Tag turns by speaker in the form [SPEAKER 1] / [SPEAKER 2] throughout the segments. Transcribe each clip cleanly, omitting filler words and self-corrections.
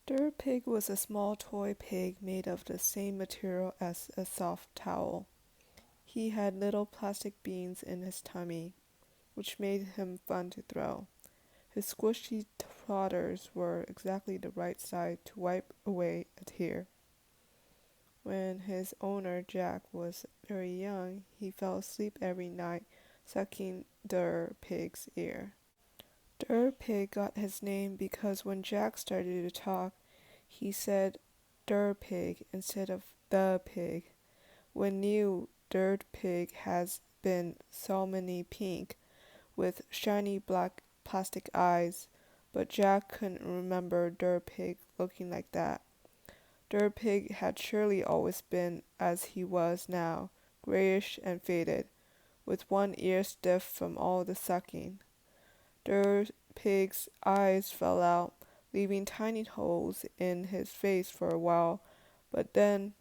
[SPEAKER 1] Dur Pig was a small toy pig made of the same material as a soft towel. He had little plastic beans in his tummy, which made him fun to throw. His squishy trotters were exactly the right size to wipe away a tear. When his owner Jack was very young, he fell asleep every night sucking Dur Pig's ear. Dur Pig got his name because when Jack started to talk, he said Dur Pig instead of the pig. When new Dur Pig has been salmony pink with shiny black plastic eyes, but Jack couldn't remember Dur Pig looking like that. Dur Pig had surely always been as he was now, grayish and faded, with one ear stiff from all the sucking. Dur Pig's eyes fell out, leaving tiny holes in his face for a while, but then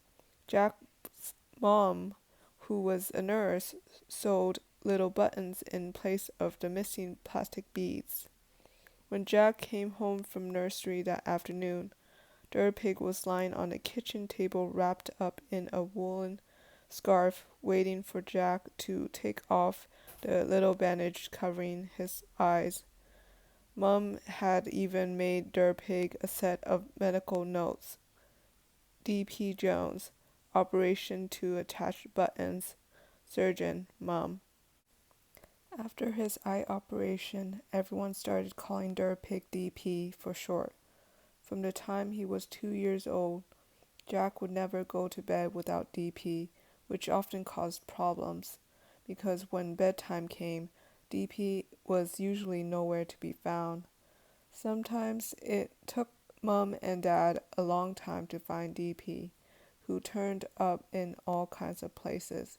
[SPEAKER 1] Jack's mom, who was a nurse, sewed little buttons in place of the missing plastic beads. When Jack came home from nursery that afternoon, Dur Pig was lying on the kitchen table wrapped up in a woolen scarf, waiting for Jack to take off the little bandage covering his eyes. Mum had even made Dur Pig a set of medical notes. D.P. Jones, operation to attach buttons. Surgeon, Mum. After his eye operation, everyone started calling Dur Pig DP for short. From the time he was 2 years old, Jack would never go to bed without DP, which often caused problems, because when bedtime came, DP was usually nowhere to be found. Sometimes it took Mum and Dad a long time to find DP, who turned up in all kinds of places,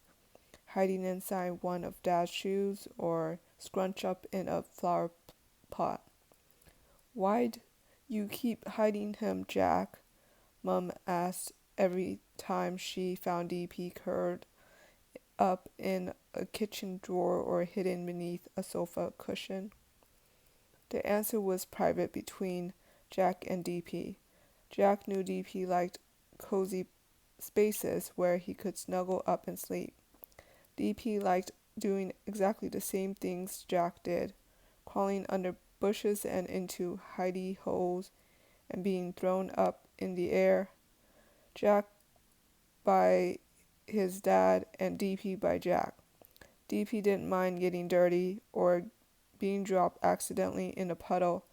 [SPEAKER 1] hiding inside one of Dad's shoes or scrunched up in a flower pot. "Why'd you keep hiding him, Jack?" Mum asked every time she found DP curled up in a kitchen drawer or hidden beneath a sofa cushion. The answer was private between Jack and DP. Jack knew DP liked cozy spaces where he could snuggle up and sleep. DP liked doing exactly the same things Jack did, crawling under bushes and into hidey holes and being thrown up in the air. Jack by his dad and DP by Jack. DP didn't mind getting dirty or being dropped accidentally in a puddle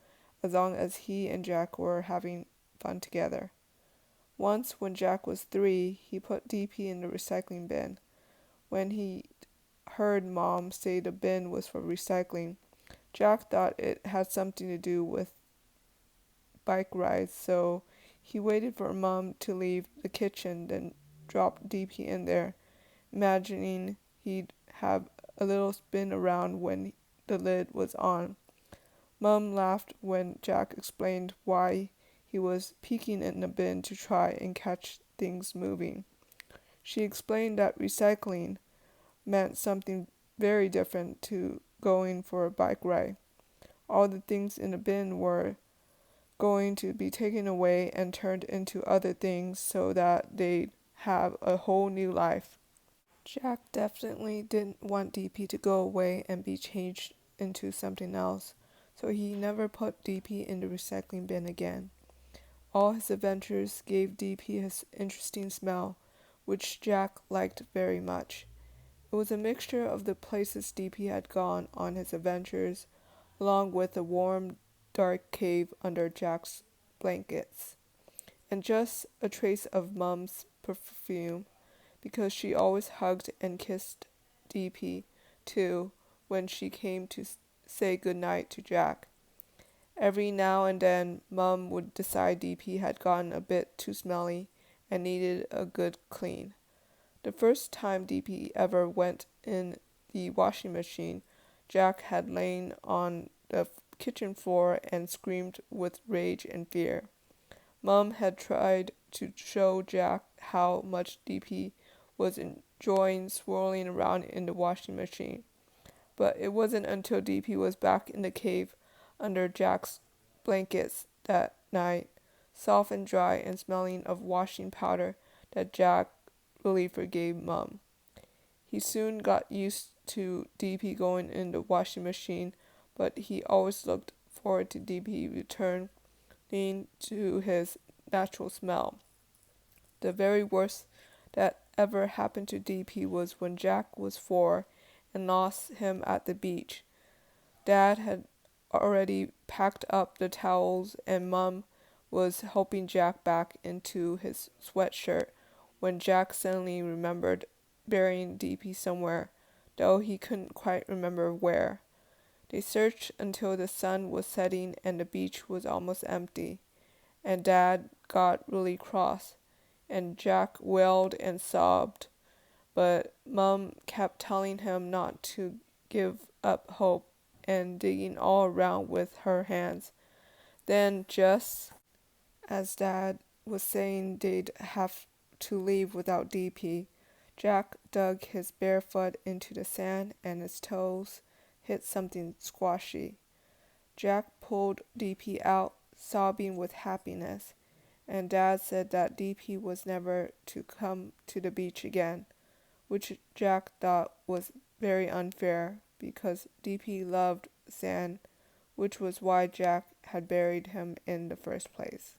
[SPEAKER 1] as long as he and Jack were having fun together. Once, when Jack was 3, he put DP in the recycling bin. When he heard Mom say the bin was for recycling, Jack thought it had something to do with bike rides, so he waited for Mom to leave the kitchen, then dropped DP in there, imagining he'd have a little spin around when the lid was on. Mum laughed when Jack explained why he was peeking in the bin to try and catch things moving. She explained that recycling meant something very different to going for a bike ride. All the things in the bin were going to be taken away and turned into other things so that they'd have a whole new life. Jack definitely didn't want DP to go away and be changed into something else, so he never put DP in the recycling bin again. All his adventures gave DP his interesting smell, which Jack liked very much. It was a mixture of the places DP had gone on his adventures, along with a warm, dark cave under Jack's blankets, and just a trace of Mum's perfume, because she always hugged and kissed DP, too, when she came to say goodnight to Jack. Every now and then, Mum would decide DP had gotten a bit too smelly and needed a good clean. The first time DP ever went in the washing machine, Jack had lain on the kitchen floor and screamed with rage and fear. Mum had tried to show Jack how much DP was enjoying swirling around in the washing machine, but it wasn't until DP was back in the cave under Jack's blankets that night, soft and dry and smelling of washing powder, that Jack really forgave Mum. He soon got used to DP going in the washing machine, but he always looked forward to DP returning to his natural smell. The very worst that ever happened to DP was when Jack was 4 and lost him at the beach. Dad had already packed up the towels and Mum was helping Jack back into his sweatshirt when Jack suddenly remembered burying DP somewhere, though he couldn't quite remember where. They searched until the sun was setting and the beach was almost empty, and Dad got really cross, and Jack wailed and sobbed, but Mum kept telling him not to give up hope and digging all around with her hands. Then, just as Dad was saying they'd have to leave without DP, Jack dug his bare foot into the sand and his toes hit something squashy. Jack pulled DP out, sobbing with happiness, and Dad said that DP was never to come to the beach again, which Jack thought was very unfair because DP loved sand, which was why Jack had buried him in the first place.